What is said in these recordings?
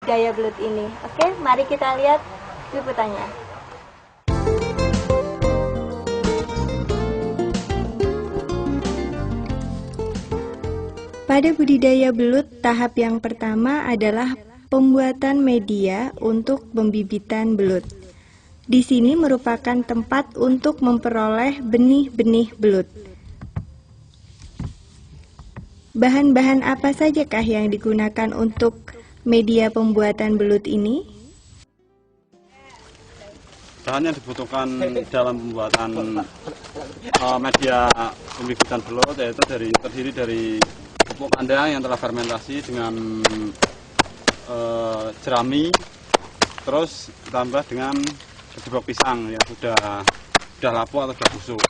budidaya belut ini. Oke, mari kita lihat liputannya. Pada budidaya belut, tahap yang pertama adalah pembuatan media untuk pembibitan belut. Di sini merupakan tempat untuk memperoleh benih-benih belut. Bahan-bahan apa sajakah yang digunakan untuk media pembuatan belut ini? Bahan yang dibutuhkan dalam pembuatan media pembibitan belut yaitu terdiri dari pupuk kandang yang telah fermentasi dengan jerami, terus ditambah dengan kedua pisang yang sudah lapuk atau sudah busuk.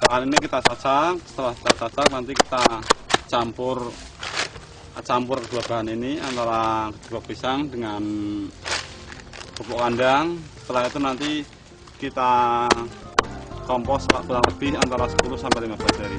Saat ini kita cacak, setelah kita cacak nanti kita campur kedua bahan ini antara kedua pisang dengan pupuk kandang. Setelah itu nanti kita kompos kurang lebih antara 10-15 hari.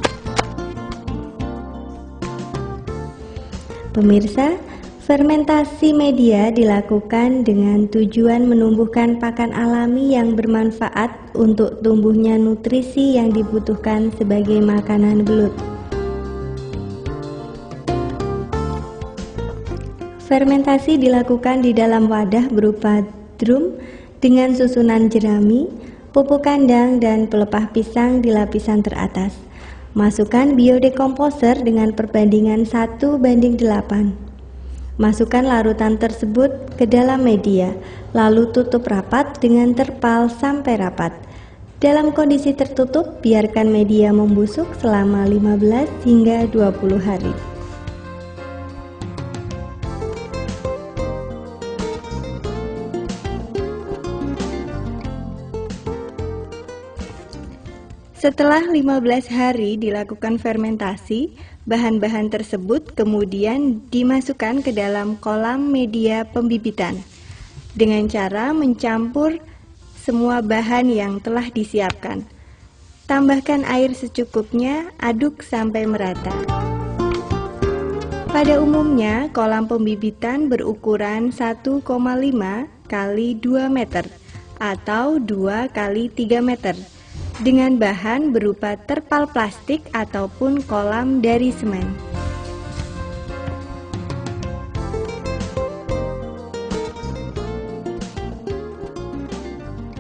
Pemirsa, fermentasi media dilakukan dengan tujuan menumbuhkan pakan alami yang bermanfaat untuk tumbuhnya nutrisi yang dibutuhkan sebagai makanan belut. Fermentasi dilakukan di dalam wadah berupa drum dengan susunan jerami, pupuk kandang, dan pelepah pisang di lapisan teratas. Masukkan biodekomposer dengan perbandingan 1:8. Masukkan larutan tersebut ke dalam media, lalu tutup rapat dengan terpal sampai rapat. Dalam kondisi tertutup, biarkan media membusuk selama 15 hingga 20 hari. Setelah 15 hari dilakukan fermentasi, bahan-bahan tersebut kemudian dimasukkan ke dalam kolam media pembibitan dengan cara mencampur semua bahan yang telah disiapkan. Tambahkan air secukupnya, aduk sampai merata. Pada umumnya, kolam pembibitan berukuran 1,5 kali 2 meter atau 2 kali 3 meter. Dengan bahan berupa terpal plastik ataupun kolam dari semen.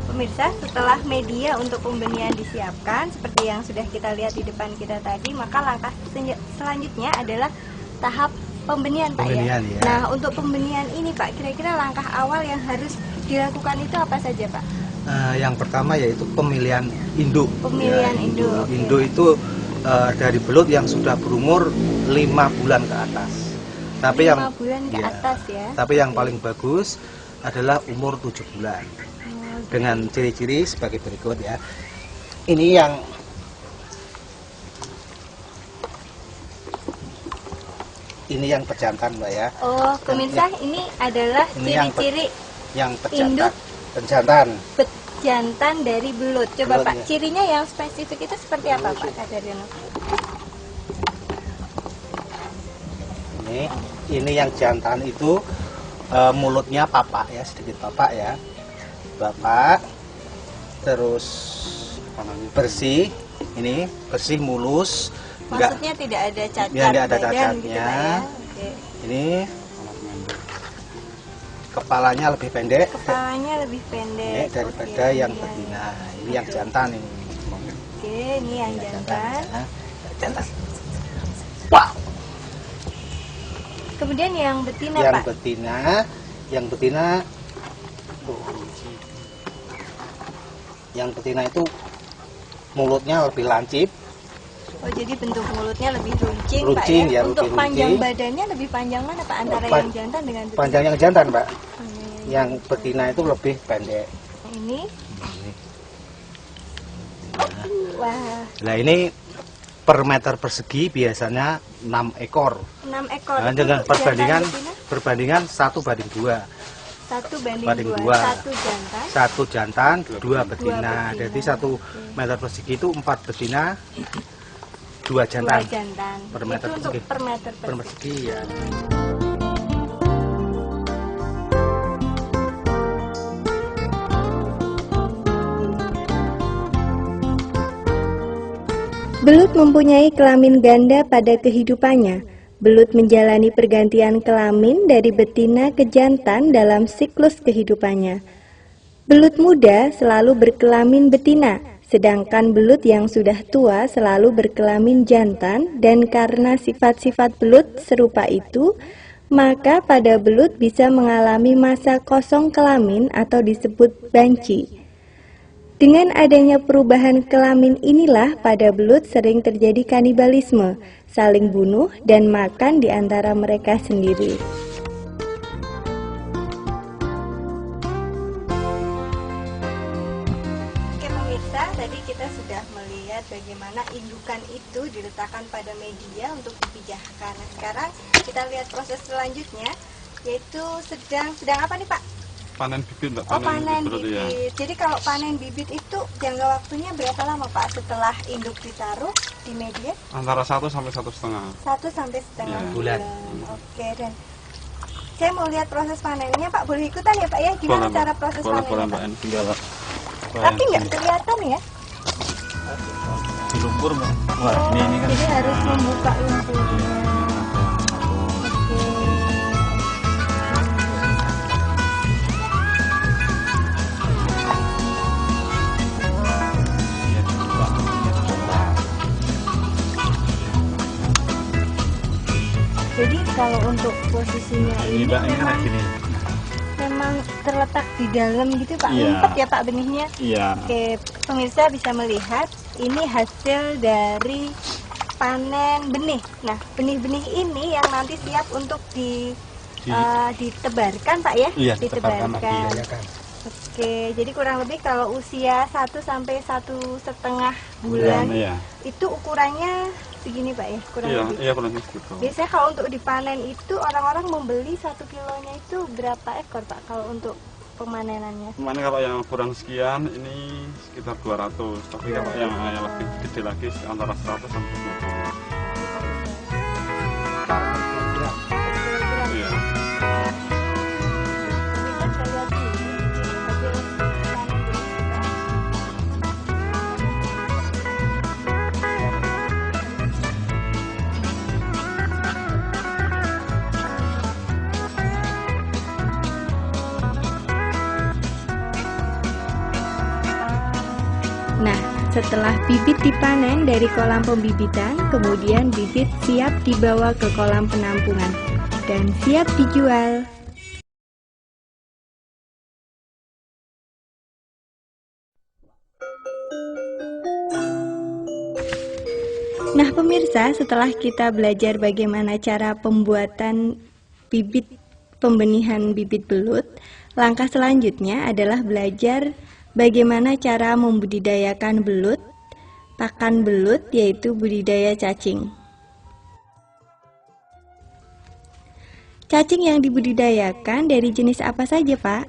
Pemirsa, setelah media untuk pembenihan disiapkan seperti yang sudah kita lihat di depan kita tadi, maka langkah selanjutnya adalah tahap pembenihan, Pak, ya? Nah, untuk pembenihan ini, Pak, kira-kira langkah awal yang harus dilakukan itu apa saja, Pak? Yang pertama yaitu pemilihan induk. Pemilihan induk. Induk itu dari belut yang sudah berumur 5 bulan ke atas. Tapi 5 bulan ke atas ya. Tapi yang paling bagus adalah umur 7 bulan. Dengan ciri-ciri sebagai berikut ya. Ini yang pejantan, Mbak ya. Oh, pemirsa, ini adalah ciri-ciri yang induk pejantan dari belut. Coba belut, Pak, ya. cirinya yang spesifik itu seperti apa, Pak Kadaryono? Ini yang jantan itu mulutnya papak ya, sedikit papak ya. Bapak terus bersih, ini bersih mulus. Maksudnya tidak ada cacat tidak ada badan cacatnya. gitu, Pak, ya? Oke. Ini kepalanya lebih pendek. Kepalanya lebih pendek daripada yang betina. Ini yang jantan ini. Oke, ini yang jantan. Jantan. Wow. Kemudian yang betina, Yang Pak. Yang betina itu mulutnya lebih lancip. Oh, jadi bentuk mulutnya lebih runcing, Pak, Runcing, ya? ya, Untuk lebih panjang runcing. badannya lebih panjang mana, Pak, antara yang jantan dengan betina? Panjang yang jantan, Pak. Yang betina itu lebih pendek. Ini. Wah. Nah, ini per meter persegi biasanya 6 ekor. 6 ekor. Nah, dengan perbandingan 1:2. 1:2. Satu jantan, 2 betina. Jadi 1 meter persegi itu 4 betina, 2 jantan. 2 jantan. Per meter itu persegi. untuk per meter persegi. Per persegi ya. Belut mempunyai kelamin ganda pada kehidupannya. Belut menjalani pergantian kelamin dari betina ke jantan dalam siklus kehidupannya. Belut muda selalu berkelamin betina, sedangkan belut yang sudah tua selalu berkelamin jantan, dan karena sifat-sifat belut serupa itu, maka pada belut bisa mengalami masa kosong kelamin atau disebut banci. Dengan adanya perubahan kelamin inilah pada belut sering terjadi kanibalisme, saling bunuh dan makan di antara mereka sendiri. Oke pemirsa, tadi kita sudah melihat bagaimana indukan itu diletakkan pada media untuk dipijahkan. Nah, sekarang kita lihat proses selanjutnya, yaitu sedang apa nih Pak? Panen bibit, Mbak. Panen bibit. Ya. Jadi kalau panen bibit itu jangka waktunya berapa lama Pak setelah induk ditaruh di media? Antara 1 sampai 1,5. 1 sampai setengah Ya. bulan. Oke, dan saya mau lihat proses panennya Pak. Boleh ikutan ya Pak ya? Gimana cara proses panennya boleh, Pak? Mbak. Ini tinggal, Pak. Tapi nggak kelihatan ya? Di lumpur, Mbak. Wah, ini kan. Jadi harus membuka lumpurnya. Oke. Jadi kalau untuk posisinya ini Mbak, ini kan memang, gini. memang terletak di dalam gitu Pak. Iya. Ngumpet ya Pak benihnya. Iya. Oke, pemirsa bisa melihat ini hasil dari panen benih. Nah, benih-benih ini yang nanti siap untuk ditebarkan Pak ya? Iya, ditebarkan. ditebarkan lagi. Oke, jadi kurang lebih kalau usia 1 sampai 1,5 bulan Iya. itu ukurannya segini Pak ya? Kurang Iya, lebih. iya kurang lebih gitu. Biasanya kalau untuk dipanen itu orang-orang membeli 1 kilonya itu berapa ekor Pak kalau untuk pemanenannya? Kemarin kalau yang kurang sekian ini sekitar 200, tapi kalau yang lebih gede lagi antara 100 sampai 200. Iya. Nah, setelah bibit dipanen dari kolam pembibitan, kemudian bibit siap dibawa ke kolam penampungan dan siap dijual. Nah pemirsa, setelah kita belajar bagaimana cara pembuatan pembenihan bibit belut, langkah selanjutnya adalah belajar bagaimana cara membudidayakan belut, pakan belut, yaitu budidaya cacing. Cacing yang dibudidayakan dari jenis apa saja, Pak?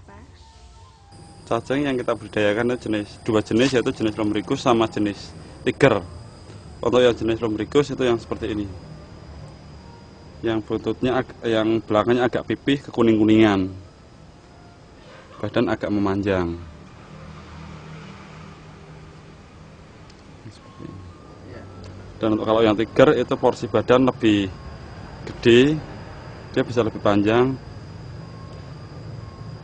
Cacing yang kita budidayakan itu dua jenis, yaitu jenis lumricus sama jenis tiger. Untuk yang jenis lumricus itu yang seperti ini, yang buntutnya yang belakangnya agak pipih ke kuning-kuningan, badan agak memanjang. Dan untuk kalau yang tiger itu porsi badan lebih gede, dia bisa lebih panjang.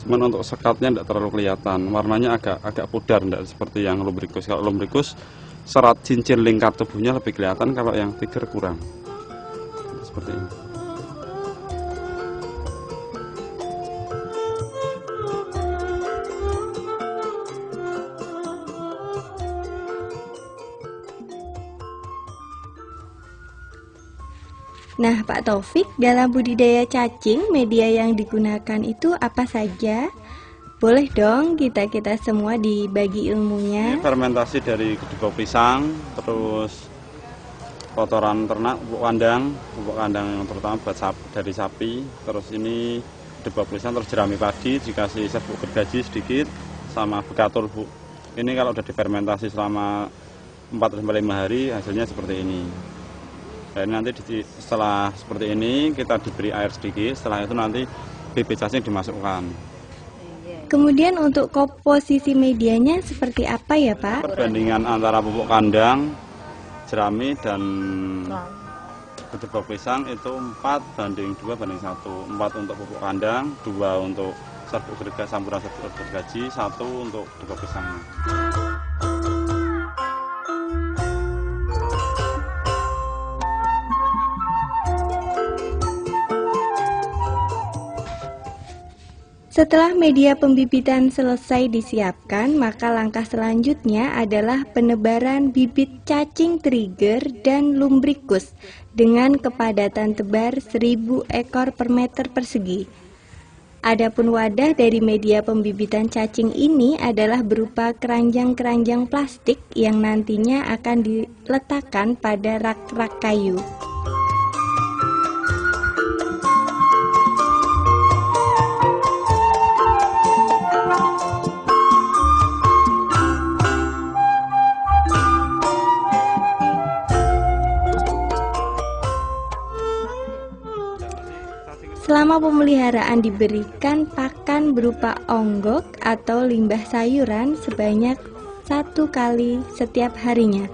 Cuman untuk sekatnya tidak terlalu kelihatan, warnanya agak pudar, tidak seperti yang lumricus. Kalau lumricus serat cincin lingkar tubuhnya lebih kelihatan, kalau yang tiger kurang. Seperti ini. Nah, Pak Taufik, dalam budidaya cacing, media yang digunakan itu apa saja? Boleh dong kita semua dibagi ilmunya. Ini fermentasi dari kedua pisang, terus kotoran ternak, pupuk kandang yang terutama buat dari sapi. Terus ini kedua pisang, terus jerami padi, dikasih serbuk gergaji sedikit, sama bekatul Bu. Ini kalau udah difermentasi selama 4-5 hari, hasilnya seperti ini. Dan nanti setelah seperti ini kita diberi air sedikit, setelah itu nanti bibit cacing dimasukkan. Kemudian untuk komposisi medianya seperti apa ya Pak? Perbandingan antara pupuk kandang, jerami dan gedebok pisang itu 4:2:1. 4 untuk pupuk kandang, 2 untuk serbuk gergaji, campuran serbuk gergaji, 1 untuk gedebok pisangnya. Setelah media pembibitan selesai disiapkan, maka langkah selanjutnya adalah penebaran bibit cacing trigger dan lumbricus dengan kepadatan tebar 1000 ekor per meter persegi. Adapun wadah dari media pembibitan cacing ini adalah berupa keranjang-keranjang plastik yang nantinya akan diletakkan pada rak-rak kayu. Selama pemeliharaan diberikan pakan berupa onggok atau limbah sayuran sebanyak 1 kali setiap harinya.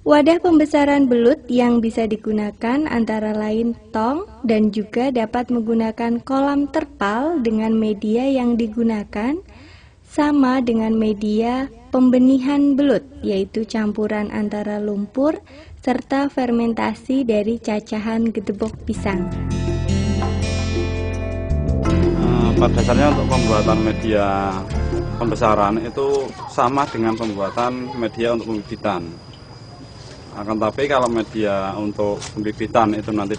Wadah pembesaran belut yang bisa digunakan antara lain tong dan juga dapat menggunakan kolam terpal dengan media yang digunakan sama dengan media pembenihan belut, yaitu campuran antara lumpur serta fermentasi dari cacahan gedebok pisang. Pada dasarnya untuk pembuatan media pembesaran itu sama dengan pembuatan media untuk pembibitan. Akan tapi kalau media untuk pembibitan itu nanti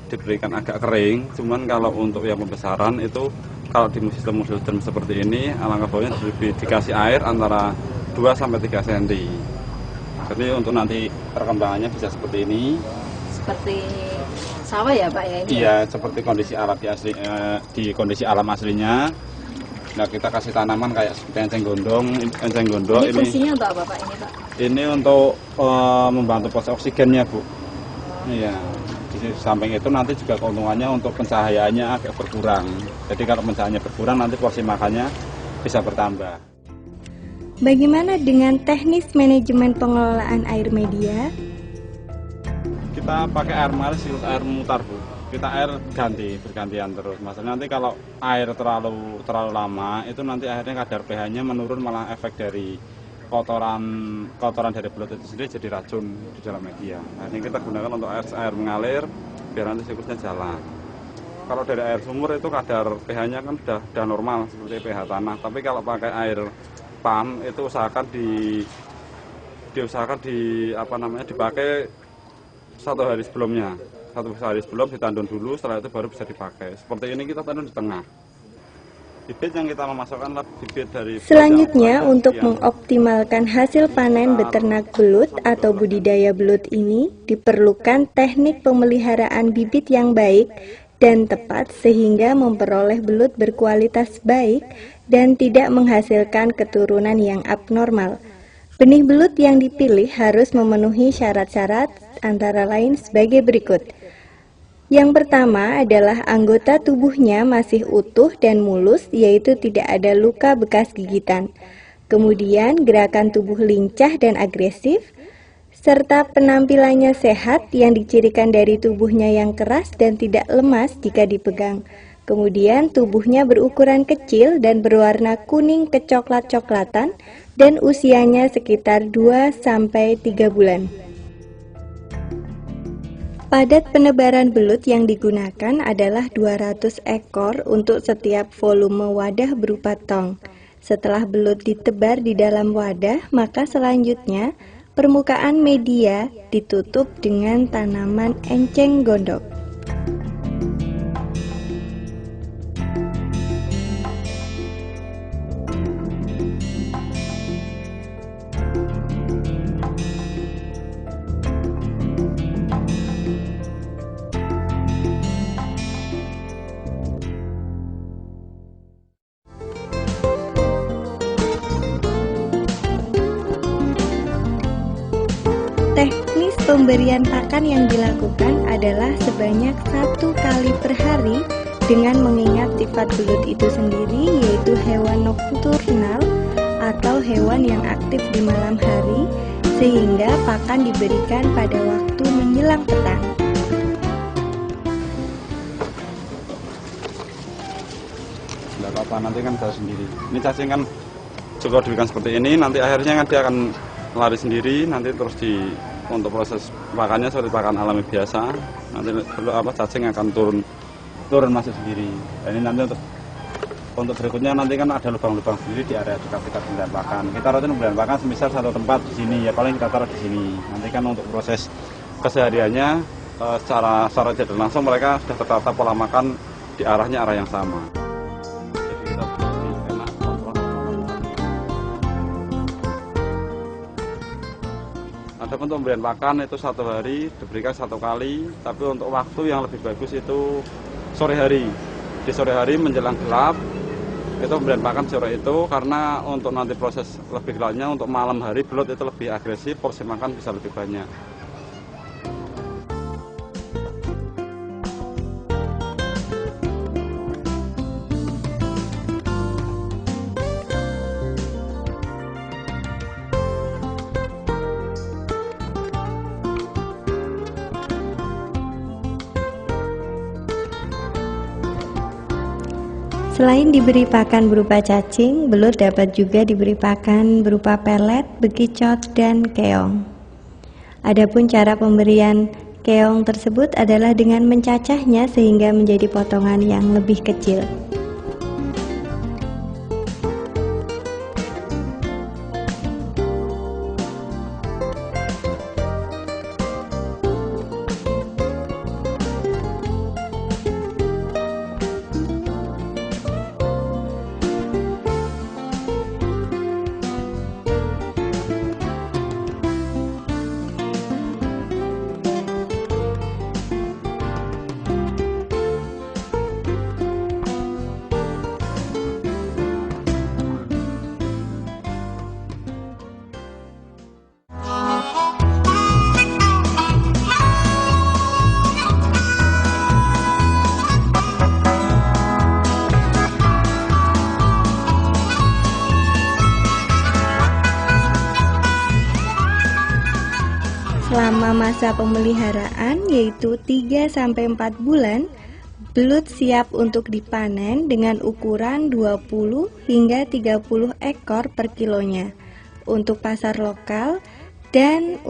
diberikan agak kering, cuman kalau untuk yang pembesaran itu kalau di sistem modern seperti ini alangkah baiknya dikasih air antara 2-3 cm. Jadi untuk nanti perkembangannya bisa seperti ini. Seperti sawah ya Pak ya ini? Iya, seperti kondisi alam di kondisi alam aslinya. Nah, kita kasih tanaman kayak seperti enceng gondong. Ini fungsinya untuk apa Pak ini Pak? Ini untuk membantu proses oksigennya Bu. Iya. Di samping itu nanti juga keuntungannya untuk pencahayaannya agak berkurang. Jadi kalau pencahayaannya berkurang nanti porsi makannya bisa bertambah. Bagaimana dengan teknis manajemen pengelolaan air media? Kita pakai air mengalir, air mutar Bu. Kita air bergantian terus. Maksudnya nanti kalau air terlalu lama itu nanti akhirnya kadar pH-nya menurun, malah efek dari kotoran dari belut itu sendiri jadi racun di dalam media. Nah, ini kita gunakan untuk air mengalir biar nanti siklusnya jalan. Kalau dari air sumur itu kadar pH-nya kan sudah normal seperti pH tanah. Tapi kalau pakai air pump itu dipakai 1 hari sebelumnya. 1 hari sebelum ditandun dulu, setelah itu baru bisa dipakai. Seperti ini kita tandun di tengah. Bibit yang kita memasukkan bibit dari selanjutnya untuk mengoptimalkan hasil panen beternak belut atau budidaya belut ini diperlukan teknik pemeliharaan bibit yang baik dan tepat sehingga memperoleh belut berkualitas baik dan tidak menghasilkan keturunan yang abnormal. Benih belut yang dipilih harus memenuhi syarat-syarat antara lain sebagai berikut. Yang pertama adalah anggota tubuhnya masih utuh dan mulus, yaitu tidak ada luka bekas gigitan. Kemudian gerakan tubuh lincah dan agresif, serta penampilannya sehat yang dicirikan dari tubuhnya yang keras dan tidak lemas jika dipegang. Kemudian tubuhnya berukuran kecil dan berwarna kuning kecoklat-coklatan dan usianya sekitar 2-3 bulan. Padat penebaran belut yang digunakan adalah 200 ekor untuk setiap volume wadah berupa tong. Setelah belut ditebar di dalam wadah, maka selanjutnya permukaan media ditutup dengan tanaman enceng gondok. Teknis pemberian pakan yang dilakukan adalah sebanyak 1 kali per hari dengan mengingat sifat belut itu sendiri, yaitu hewan nokturnal atau hewan yang aktif di malam hari, sehingga pakan diberikan pada waktu menjelang petang. Tidak apa-apa, nanti kan tahu sendiri. Ini cacing kan juga diberikan seperti ini, nanti akhirnya kan dia akan lari sendiri, nanti terus untuk proses pakannya seperti pakan alami biasa, nanti cacing akan turun masuk sendiri. Dan ini nanti untuk berikutnya nanti kan ada lubang-lubang sendiri di area dekat-dekat pemberian pakan. Kita rutin pemberian pakan semisal satu tempat di sini, ya paling kita taruh di sini. Nanti kan untuk proses kesehariannya secara tidak langsung mereka sudah tertata pola makan di arah yang sama. Ada untuk pemberian pakan itu 1 hari diberikan 1 kali, tapi untuk waktu yang lebih bagus itu sore hari. Di sore hari menjelang gelap itu pemberian pakan sore itu, karena untuk nanti proses lebih gelapnya untuk malam hari belut itu lebih agresif, porsi makan bisa lebih banyak. Selain diberi pakan berupa cacing, belut dapat juga diberi pakan berupa pelet, bekicot, dan keong. Adapun cara pemberian keong tersebut adalah dengan mencacahnya sehingga menjadi potongan yang lebih kecil. Selama masa pemeliharaan yaitu 3-4 bulan, belut siap untuk dipanen dengan ukuran 20 hingga 30 ekor per kilonya untuk pasar lokal dan